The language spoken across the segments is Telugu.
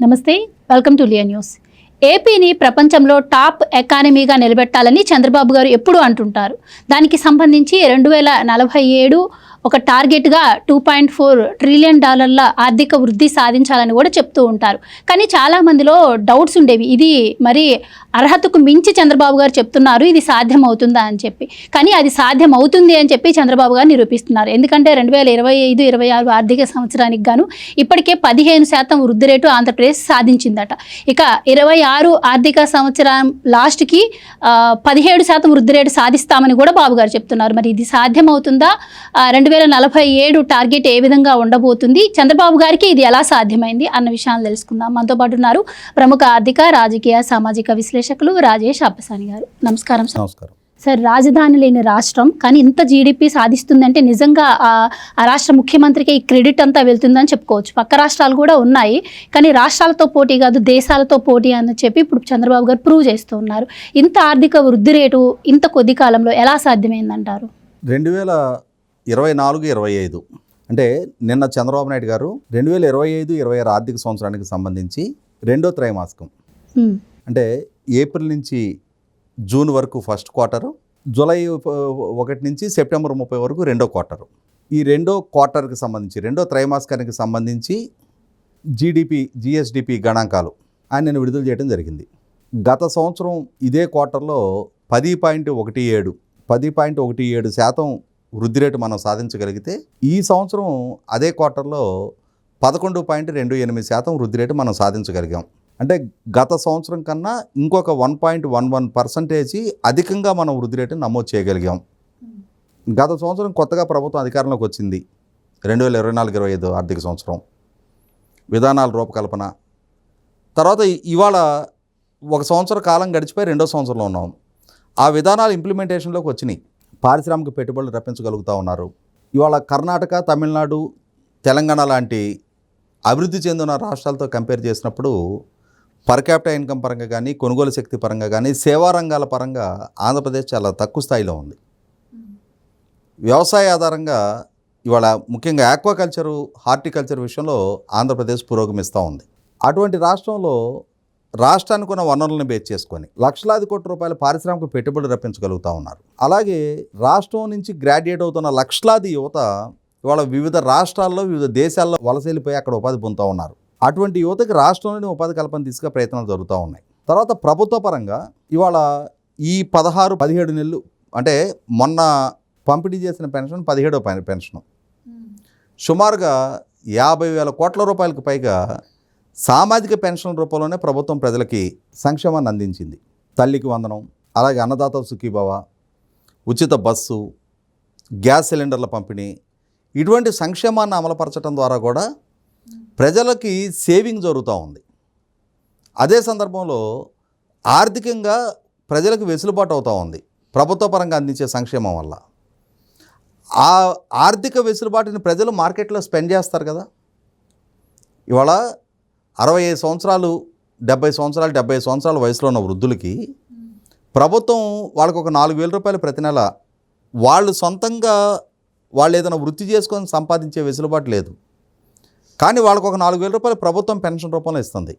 నమస్తే, వెల్కమ్ టు లియా న్యూస్. ఏపీని ప్రపంచంలో టాప్ ఎకానమీగా నిలబెట్టాలని చంద్రబాబు గారు ఎప్పుడూ అంటుంటారు. దానికి సంబంధించి 2047 ఒక టార్గెట్గా $2.4 ట్రిలియన్ ఆర్థిక వృద్ధి సాధించాలని కూడా చెప్తూ ఉంటారు. కానీ చాలామందిలో డౌట్స్ ఉండేవి, ఇది మరి అర్హతకు మించి చంద్రబాబు గారు చెప్తున్నారు, ఇది సాధ్యం అవుతుందా అని చెప్పి. కానీ అది సాధ్యం అవుతుంది అని చెప్పి చంద్రబాబు గారు నిరూపిస్తున్నారు. ఎందుకంటే 2025-26 ఆర్థిక సంవత్సరానికి గాను ఇప్పటికే 15% వృద్ధి రేటు ఆంధ్రప్రదేశ్ సాధించిందట. ఇక 26 ఆర్థిక సంవత్సరం లాస్ట్కి 17% వృద్ధి రేటు సాధిస్తామని కూడా బాబు గారు చెప్తున్నారు. మరి ఇది సాధ్యం అవుతుందా? 2047 టార్గెట్ ఏ విధంగా ఉండబోతుంది? చంద్రబాబు గారికి ఇది ఎలా సాధ్యమైంది అన్న విషయాలు తెలుసుకుందాం. మనతో పాటు ఉన్నారు ప్రముఖ ఆర్థిక, రాజకీయ, సామాజిక విశ్లేషకులు రాజేష్ అప్పసాని గారు. నమస్కారం సార్. నమస్కారం సార్, రాజధాని లేని రాష్ట్రం కానీ ఇంత జీడిపి సాధిస్తుందంటే నిజంగా ఆ రాష్ట్ర ముఖ్యమంత్రికి ఈ క్రెడిట్ అంతా వెళ్తుందని చెప్పుకోవచ్చు. పక్క రాష్ట్రాలు కూడా ఉన్నాయి, కానీ రాష్ట్రాలతో పోటీ కాదు దేశాలతో పోటీ అని చెప్పి ఇప్పుడు చంద్రబాబు గారు ప్రూవ్ చేస్తూ ఉన్నారు. ఇంత ఆర్థిక వృద్ధి రేటు ఇంత కొద్ది కాలంలో ఎలా సాధ్యమైందంటారు? 2024-25 అంటే నిన్న చంద్రబాబు నాయుడు గారు 2025-26 ఆర్థిక సంవత్సరానికి సంబంధించి రెండో త్రైమాసికం అంటే ఏప్రిల్ నుంచి జూన్ వరకు ఫస్ట్ క్వార్టరు, జూలై 1 నుంచి సెప్టెంబర్ 30 వరకు రెండో క్వార్టరు. ఈ రెండో క్వార్టర్కి సంబంధించి రెండో త్రైమాసికానికి సంబంధించి జిఎస్డిపి గణాంకాలు ఆయన విడుదల చేయడం జరిగింది. గత సంవత్సరం ఇదే క్వార్టర్లో 10.17% వృద్ధి రేటు మనం సాధించగలిగితే ఈ సంవత్సరం అదే క్వార్టర్లో 11.28% వృద్ధి రేటు మనం సాధించగలిగాం. అంటే గత సంవత్సరం కన్నా ఇంకొక 1.11% అధికంగా మనం వృద్ధి రేటును నమోదు చేయగలిగాం. గత సంవత్సరం కొత్తగా ప్రభుత్వం అధికారంలోకి వచ్చింది, 2024-25 ఆర్థిక సంవత్సరం. విధానాల రూపకల్పన తర్వాత ఇవాళ ఒక సంవత్సర కాలం గడిచిపోయి రెండో సంవత్సరంలో ఉన్నాం. ఆ విధానాలు ఇంప్లిమెంటేషన్లోకి వచ్చినాయి. పారిశ్రామిక పెట్టుబడులు రప్పించగలుగుతూ ఉన్నారు. ఇవాళ కర్ణాటక, తమిళనాడు, తెలంగాణ లాంటి అభివృద్ధి చెందిన రాష్ట్రాలతో కంపేర్ చేసినప్పుడు పర్ క్యాపిటల్ ఇన్కమ్ పరంగా కానీ, కొనుగోలు శక్తి పరంగా కానీ, సేవా రంగాల పరంగా ఆంధ్రప్రదేశ్ చాలా తక్కువ స్థాయిలో ఉంది. వ్యవసాయ ఆధారంగా ఇవాళ ముఖ్యంగా ఆక్వాకల్చరు, హార్టికల్చర్ విషయంలో ఆంధ్రప్రదేశ్ పురోగమిస్తూ ఉంది. అటువంటి రాష్ట్రంలో రాష్ట్రానికి ఉన్న వనరులను బేస్ చేసుకొని లక్షలాది కోట్ల రూపాయల పారిశ్రామిక పెట్టుబడులు రప్పించగలుగుతూ ఉన్నారు. అలాగే రాష్ట్రం నుంచి గ్రాడ్యుయేట్ అవుతున్న లక్షలాది యువత ఇవాళ వివిధ రాష్ట్రాల్లో, వివిధ దేశాల్లో వలస వెళ్ళిపోయి అక్కడ ఉపాధి పొందుతూ ఉన్నారు. అటువంటి యువతకి రాష్ట్రంలోని ఉపాధి కల్పన దిశగా ప్రయత్నాలు జరుగుతూ ఉన్నాయి. తర్వాత ప్రభుత్వ పరంగా ఇవాళ ఈ 16-17 నెలలు అంటే మొన్న పంపిణీ చేసిన పెన్షన్ 17వ పెన్షన్ సుమారుగా 50,000 కోట్ల రూపాయలకు పైగా సామాజిక పెన్షన్ రూపంలోనే ప్రభుత్వం ప్రజలకి సంక్షేమాన్ని అందించింది. తల్లికి వందనం, అలాగే అన్నదాత సుఖీభవ, ఉచిత బస్సు, గ్యాస్ సిలిండర్ల పంపిణీ, ఇటువంటి సంక్షేమాన్ని అమలుపరచడం ద్వారా కూడా ప్రజలకి సేవింగ్ జరుగుతూ ఉంది. అదే సందర్భంలో ఆర్థికంగా ప్రజలకు వెసులుబాటు అవుతూ ఉంది ప్రభుత్వ పరంగా అందించే సంక్షేమం వల్ల. ఆ ఆర్థిక వెసులుబాటుని ప్రజలు మార్కెట్లో స్పెండ్ చేస్తారు కదా. ఇవాళ 65 సంవత్సరాలు, 70 సంవత్సరాలు, 75 సంవత్సరాల వయసులో ఉన్న వృద్ధులకి ప్రభుత్వం వాళ్ళకు ఒక 4,000 రూపాయలు ప్రతి నెల వాళ్ళు సొంతంగా వాళ్ళు ఏదైనా వృత్తి చేసుకొని సంపాదించే వెసులుబాటు లేదు. కానీ వాళ్ళకు ఒక 4,000 రూపాయలు ప్రభుత్వం పెన్షన్ రూపంలో ఇస్తుంది.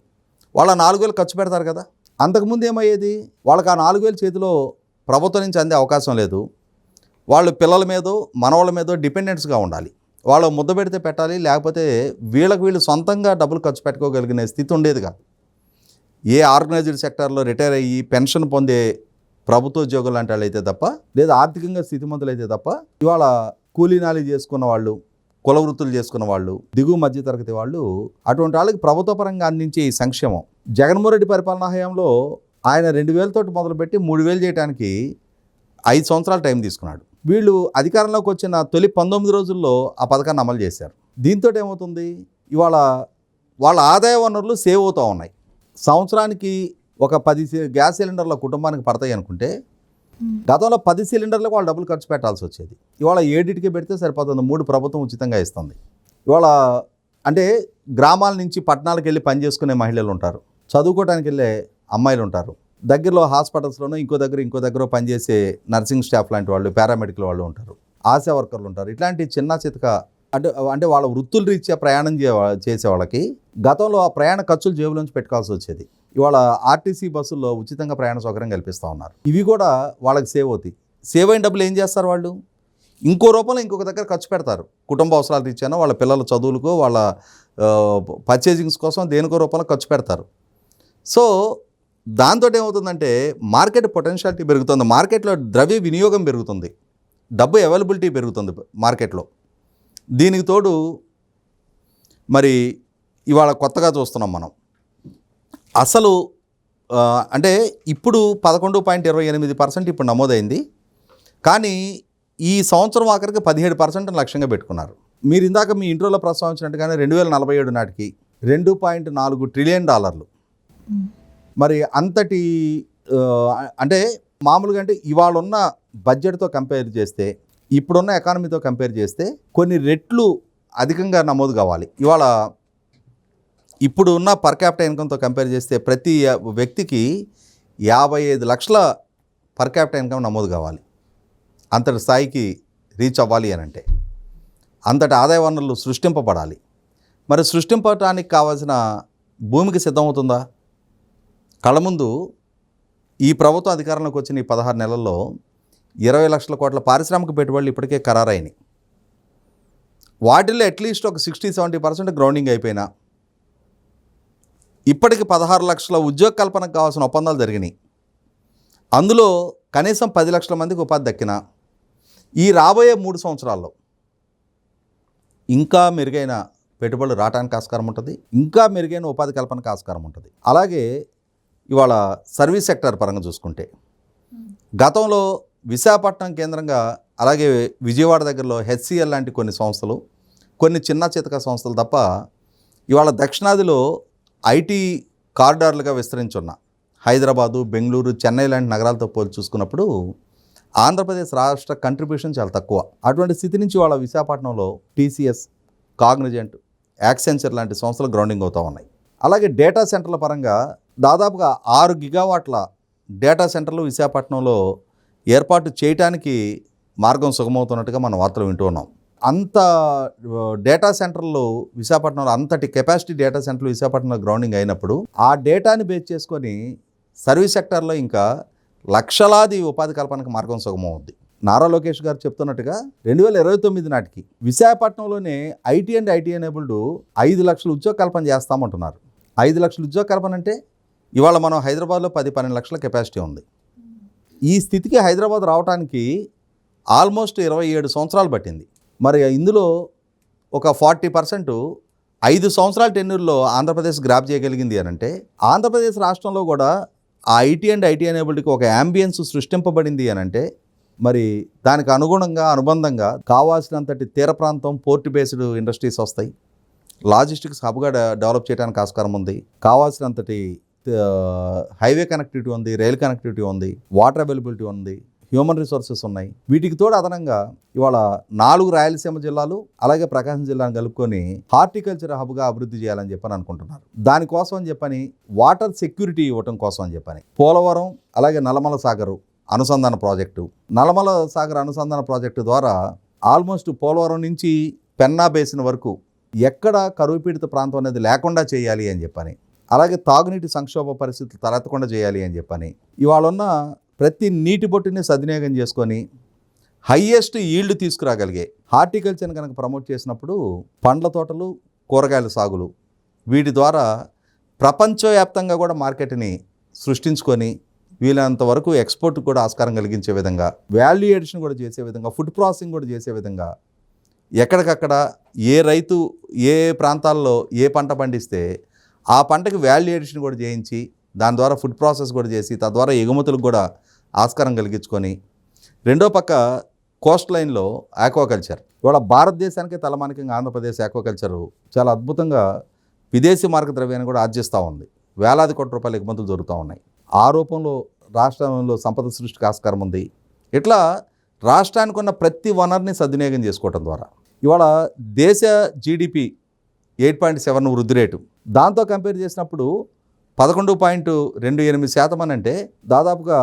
వాళ్ళ 4,000 ఖర్చు పెడతారు కదా. అంతకుముందు ఏమయ్యేది, వాళ్ళకి ఆ 4,000 చేతిలో ప్రభుత్వం నుంచి అందే అవకాశం లేదు. వాళ్ళు పిల్లల మీదో మనవాళ్ళ మీదో డిపెండెంట్స్గా ఉండాలి. వాళ్ళు ముద్ద పెడితే పెట్టాలి, లేకపోతే వీళ్ళు సొంతంగా డబ్బులు ఖర్చు పెట్టుకోగలిగిన స్థితి ఉండేది కాదు. ఏ ఆర్గనైజ్డ్ సెక్టార్లో రిటైర్ అయ్యి పెన్షన్ పొందే ప్రభుత్వ ఉద్యోగులు లాంటి వాళ్ళు అయితే తప్ప, లేదా ఆర్థికంగా స్థితిమంతులు అయితే తప్ప, ఇవాళ కూలీనాలి చేసుకున్న వాళ్ళు, కుల వృత్తులు చేసుకున్న వాళ్ళు, దిగువ మధ్యతరగతి వాళ్ళు, అటువంటి వాళ్ళకి ప్రభుత్వ పరంగా అందించే ఈ సంక్షేమం జగన్మోహన్ రెడ్డి పరిపాలనా హయాంలో ఆయన 2,000 తోటి మొదలుపెట్టి 3,000 చేయడానికి 5 సంవత్సరాలు టైం తీసుకున్నాడు. వీళ్ళు అధికారంలోకి వచ్చిన తొలి 19 రోజుల్లో ఆ పథకాన్ని అమలు చేశారు. దీంతో ఏమవుతుంది, ఇవాళ వాళ్ళ ఆదాయ వనరులు సేవ్ అవుతూ ఉన్నాయి. సంవత్సరానికి ఒక 10 గ్యాస్ సిలిండర్ల కుటుంబానికి పడతాయి అనుకుంటే గతంలో 10 సిలిండర్లకు వాళ్ళు డబ్బులు ఖర్చు పెట్టాల్సి వచ్చేది. ఇవాళ 7కి పెడితే సరిపోతుంది, 3 ప్రభుత్వం ఉచితంగా ఇస్తుంది. ఇవాళ అంటే గ్రామాల నుంచి పట్టణాలకు వెళ్ళి పనిచేసుకునే మహిళలు ఉంటారు, చదువుకోవడానికి వెళ్ళే అమ్మాయిలు ఉంటారు, దగ్గరలో హాస్పిటల్స్లోనూ ఇంకో దగ్గర పనిచేసే నర్సింగ్ స్టాఫ్ లాంటి వాళ్ళు, పారామెడికల్ వాళ్ళు ఉంటారు, ఆశా వర్కర్లు ఉంటారు. ఇట్లాంటి చిన్న చితక అంటే వాళ్ళ వృత్తుల రీత్యా ప్రయాణం చేసే వాళ్ళకి గతంలో ఆ ప్రయాణ ఖర్చులు జేబులోంచి పెట్టుకోవాల్సి వచ్చేది. ఇవాళ ఆర్టీసీ బస్సుల్లో ఉచితంగా ప్రయాణ సౌకర్యం కల్పిస్తూ ఉన్నారు. ఇవి కూడా వాళ్ళకి సేవ్ అవుతాయి. సేవ్ అయిన డబ్బులు ఏం చేస్తారు వాళ్ళు? ఇంకో రూపంలో ఇంకొక దగ్గర ఖర్చు పెడతారు. కుటుంబ అవసరాలు రీత్యానో, వాళ్ళ పిల్లల చదువులకు, వాళ్ళ పర్చేజింగ్స్ కోసం దేనికో రూపంలో ఖర్చు పెడతారు. సో దాంతో ఏమవుతుందంటే మార్కెట్ పొటెన్షియాలిటీ పెరుగుతుంది, మార్కెట్లో ద్రవ్య వినియోగం పెరుగుతుంది, డబ్బు అవైలబిలిటీ పెరుగుతుంది మార్కెట్లో. దీనికి తోడు మరి ఇవాళ కొత్తగా చూస్తున్నాం మనం, అసలు అంటే ఇప్పుడు 11.28% ఇప్పుడు నమోదైంది. కానీ ఈ సంవత్సరం ఆఖరికి 17% లక్ష్యంగా పెట్టుకున్నారు. మీరు ఇందాక మీ ఇంట్రోలో ప్రస్తావించినట్టుగానే 2047 నాటికి $2.4 ట్రిలియన్. మరి అంతటి అంటే మామూలుగా అంటే ఇవాళ ఉన్న బడ్జెట్తో కంపేర్ చేస్తే, ఇప్పుడున్న ఎకానమీతో కంపేర్ చేస్తే కొన్ని రెట్లు అధికంగా నమోదు కావాలి. ఇవాళ ఇప్పుడు ఉన్న పర్ క్యాపిటల్ ఇన్కమ్తో కంపేర్ చేస్తే ప్రతి వ్యక్తికి 55 లక్షల పర్ క్యాపిటల్ ఇన్కమ్ నమోదు కావాలి. అంతటి స్థాయికి రీచ్ అవ్వాలి అని అంటే అంతటి ఆదాయ వనరులు సృష్టింపబడాలి. మరి సృష్టింపడానికి కావాల్సిన భూమికి సిద్ధమవుతుందా? కళ్ళ ముందు ఈ ప్రభుత్వం అధికారంలోకి వచ్చిన ఈ 16 నెలల్లో 20 లక్షల కోట్ల పారిశ్రామిక పెట్టుబడులు ఇప్పటికే ఖరారైనాయి. వాటిల్లో అట్లీస్ట్ ఒక 60-70% గ్రౌండింగ్ అయిపోయినా ఇప్పటికి 16 లక్షల ఉద్యోగ కల్పనకు కావాల్సిన ఒప్పందాలు జరిగినాయి. అందులో కనీసం 10 లక్షల మందికి ఉపాధి దక్కిన ఈ రాబోయే 3 సంవత్సరాల్లో ఇంకా మెరుగైన పెట్టుబడులు రావడానికి ఆస్కారం ఉంటుంది, ఇంకా మెరుగైన ఉపాధి కల్పనకు ఆస్కారం ఉంటుంది. అలాగే ఇవాళ సర్వీస్ సెక్టర్ పరంగా చూసుకుంటే గతంలో విశాఖపట్నం కేంద్రంగా, అలాగే విజయవాడ దగ్గరలో హెచ్సిఎల్ లాంటి కొన్ని సంస్థలు, కొన్ని చిన్న చితక సంస్థలు తప్ప ఇవాళ దక్షిణాదిలో ఐటీ కారిడార్లుగా విస్తరించున్న హైదరాబాదు, బెంగళూరు, చెన్నై లాంటి నగరాలతో పోల్చి చూసుకున్నప్పుడు ఆంధ్రప్రదేశ్ రాష్ట్ర కంట్రిబ్యూషన్ చాలా తక్కువ. అటువంటి స్థితి నుంచి వాళ్ళ విశాఖపట్నంలో టీసీఎస్, కాగ్నిజెంట్, యాక్సెంచర్ లాంటి సంస్థలు గ్రౌండింగ్ అవుతూ ఉన్నాయి. అలాగే డేటా సెంటర్ల పరంగా దాదాపుగా 6 గిగావాట్ల డేటా సెంటర్లు విశాఖపట్నంలో ఏర్పాటు చేయడానికి మార్గం సుగమవుతున్నట్టుగా మనం వార్తలు వింటూ ఉన్నాం. అంత డేటా సెంటర్లు విశాఖపట్నంలో, అంతటి కెపాసిటీ డేటా సెంటర్లు విశాఖపట్నంలో గ్రౌండింగ్ అయినప్పుడు ఆ డేటాని బేస్ చేసుకొని సర్వీస్ సెక్టార్లో ఇంకా లక్షలాది ఉపాధి కల్పనకు మార్గం సుగమవుద్ది. నారా లోకేష్ గారు చెప్తున్నట్టుగా 2029 నాటికి విశాఖపట్నంలోనే ఐటీ అండ్ ఐటీ ఎనేబుల్డ్ 5 లక్షల ఉద్యోగ కల్పన చేస్తామంటున్నారు. 5 లక్షల ఉద్యోగ కల్పన అంటే ఇవాళ మనం హైదరాబాద్లో 10-12 లక్షల కెపాసిటీ ఉంది. ఈ స్థితికి హైదరాబాద్ రావడానికి ఆల్మోస్ట్ 27 సంవత్సరాలు పట్టింది. మరి ఇందులో ఒక 40% 5 సంవత్సరాల టెన్యూర్లో ఆంధ్రప్రదేశ్ గ్రాప్ చేయగలిగింది అని అంటే ఆంధ్రప్రదేశ్ రాష్ట్రంలో కూడా ఆ ఐటీ అండ్ ఐటీ ఎనేబుల్డ్కి ఒక యాంబియన్స్ సృష్టింపబడింది అని అంటే మరి దానికి అనుగుణంగా, అనుబంధంగా కావాల్సినంతటి తీర ప్రాంతం, పోర్ట్ బేస్డ్ ఇండస్ట్రీస్ వస్తాయి. లాజిస్టిక్స్ హబ్గా డెవలప్ చేయడానికి ఆస్కారం ఉంది. కావాల్సినంతటి హైవే కనెక్టివిటీ ఉంది, రైల్ కనెక్టివిటీ ఉంది, వాటర్ అవైలబిలిటీ ఉంది, హ్యూమన్ రిసోర్సెస్ ఉన్నాయి. వీటికి తోడు అదనంగా ఇవాళ 4 రాయలసీమ జిల్లాలు అలాగే ప్రకాశం జిల్లాను కలుపుకొని హార్టికల్చర్ హబ్గా అభివృద్ధి చేయాలని చెప్పని అనుకుంటున్నారు. దానికోసం అని చెప్పని వాటర్ సెక్యూరిటీ ఇవ్వటం కోసం అని చెప్పని పోలవరం అలాగే నల్లమల సాగర్ అనుసంధాన ప్రాజెక్టు, నల్లమల సాగర్ అనుసంధాన ప్రాజెక్టు ద్వారా ఆల్మోస్ట్ పోలవరం నుంచి పెన్నా బేసిన్ వరకు ఎక్కడ కరువు పీడిత ప్రాంతం అనేది లేకుండా చేయాలి అని చెప్పని, అలాగే తాగునీటి సంక్షోభ పరిస్థితులు తలెత్తకుండా చేయాలి అని చెప్పని ఇవాళ ఉన్న ప్రతి నీటి బొట్టుని సద్వినియోగం చేసుకొని హయ్యెస్ట్ ఈల్డ్ తీసుకురాగలిగే హార్టికల్చర్ని కనుక ప్రమోట్ చేసినప్పుడు పండ్ల తోటలు, కూరగాయల సాగులు వీటి ద్వారా ప్రపంచవ్యాప్తంగా కూడా మార్కెట్ని సృష్టించుకొని వీలైనంత వరకు ఎక్స్పోర్ట్ కూడా ఆస్కారం కలిగించే విధంగా, వాల్యూ ఎడిషన్ కూడా చేసే విధంగా, ఫుడ్ ప్రాసెసింగ్ కూడా చేసే విధంగా ఎక్కడికక్కడ ఏ రైతు ఏ ప్రాంతాల్లో ఏ పంట పండిస్తే ఆ పంటకి వాల్యూ ఎడిషన్ కూడా చేయించి దాని ద్వారా ఫుడ్ ప్రాసెస్ కూడా చేసి తద్వారా ఎగుమతులకు కూడా ఆస్కారం కలిగించుకొని, రెండో పక్క కోస్ట్ లైన్లో ఆక్వాకల్చర్ ఇవాళ భారతదేశానికి తలమానికంగా ఆంధ్రప్రదేశ్ ఆక్వాకల్చరు చాలా అద్భుతంగా విదేశీ మార్గ ద్రవ్యాన్ని కూడా ఆర్జిస్తూ ఉంది. వేలాది కోట్ల రూపాయల ఎగుమతులు జరుగుతూ ఉన్నాయి. ఆ రూపంలో రాష్ట్రంలో సంపద సృష్టికి ఆస్కారం ఉంది. ఇట్లా రాష్ట్రానికి ఉన్న ప్రతి వనరుని సద్వినియోగం చేసుకోవటం ద్వారా ఇవాళ దేశ జీడిపి 8.7 వృద్ధి రేటు, దాంతో కంపేర్ చేసినప్పుడు 11.28% అని అంటే దాదాపుగా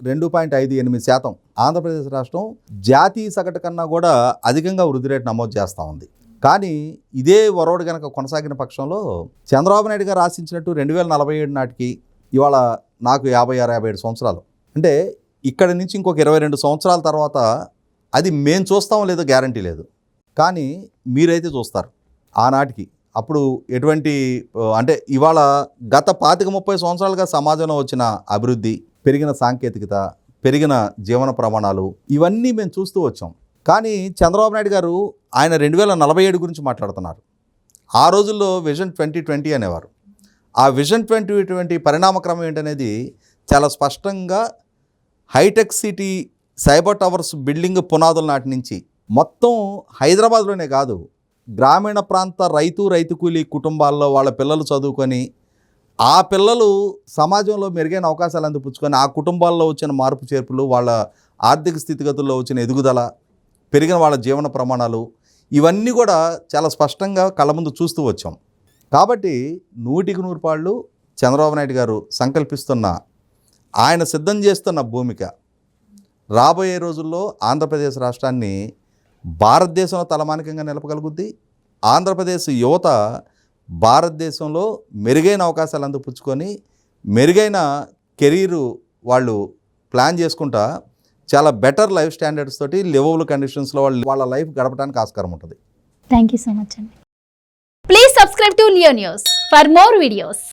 2.58% ఆంధ్రప్రదేశ్ రాష్ట్రం జాతీయ సగటు కన్నా కూడా అధికంగా వృద్ధి రేటు నమోదు చేస్తూ ఉంది. కానీ ఇదే వరవడు కనుక కొనసాగిన పక్షంలో చంద్రబాబు నాయుడు గారు ఆశించినట్టు 2047 నాటికి ఇవాళ నాకు 56-57 సంవత్సరాలు, అంటే ఇక్కడ నుంచి ఇంకొక 22 సంవత్సరాల తర్వాత అది మేము చూస్తామో లేదో గ్యారంటీ లేదు, కానీ మీరైతే చూస్తారు ఆనాటికి. అప్పుడు ఎటువంటి అంటే ఇవాళ గత 25-30 సంవత్సరాలుగా సమాజంలో వచ్చిన అభివృద్ధి, పెరిగిన సాంకేతికత, పెరిగిన జీవన ప్రమాణాలు ఇవన్నీ మేము చూస్తూ వచ్చాం. కానీ చంద్రబాబు నాయుడు గారు ఆయన 2047 గురించి మాట్లాడుతున్నారు. ఆ రోజుల్లో విజన్ 2020 అనేవారు. ఆ విజన్ 2020 పరిణామక్రమం ఏంటనేది చాలా స్పష్టంగా హైటెక్ సిటీ సైబర్ టవర్స్ బిల్డింగ్ పునాదుల నాటి నుంచి మొత్తం హైదరాబాద్లోనే కాదు, గ్రామీణ ప్రాంత రైతు కూలీ కుటుంబాల్లో వాళ్ళ పిల్లలు చదువుకొని ఆ పిల్లలు సమాజంలో మెరుగైన అవకాశాలు అందిపుచ్చుకొని ఆ కుటుంబాల్లో వచ్చిన మార్పు చేర్పులు, వాళ్ళ ఆర్థిక స్థితిగతుల్లో వచ్చిన ఎదుగుదల, పెరిగిన వాళ్ళ జీవన ప్రమాణాలు ఇవన్నీ కూడా చాలా స్పష్టంగా కళ్ళ ముందు చూస్తూ వచ్చాం. కాబట్టి 100% పాళ్ళు చంద్రబాబు నాయుడు గారు సంకల్పిస్తున్న, ఆయన సిద్ధం చేస్తున్న భూమిక రాబోయే రోజుల్లో ఆంధ్రప్రదేశ్ రాష్ట్రాన్ని భారతదేశంలో తలమానికంగా నిలపగలుగుద్ది. ఆంధ్రప్రదేశ్ యువత భారతదేశంలో మెరుగైన అవకాశాలు అందిపుచ్చుకొని మెరుగైన కెరీరు వాళ్ళు ప్లాన్ చేసుకుంటా చాలా బెటర్ లైఫ్ స్టాండర్డ్స్ తోటి లివబుల్ కండిషన్స్లో వాళ్ళ లైఫ్ గడపడానికి ఆస్కారం ఉంటుంది. థ్యాంక్ యూ సో మచ్ అండి. Please subscribe to Leo news for more videos.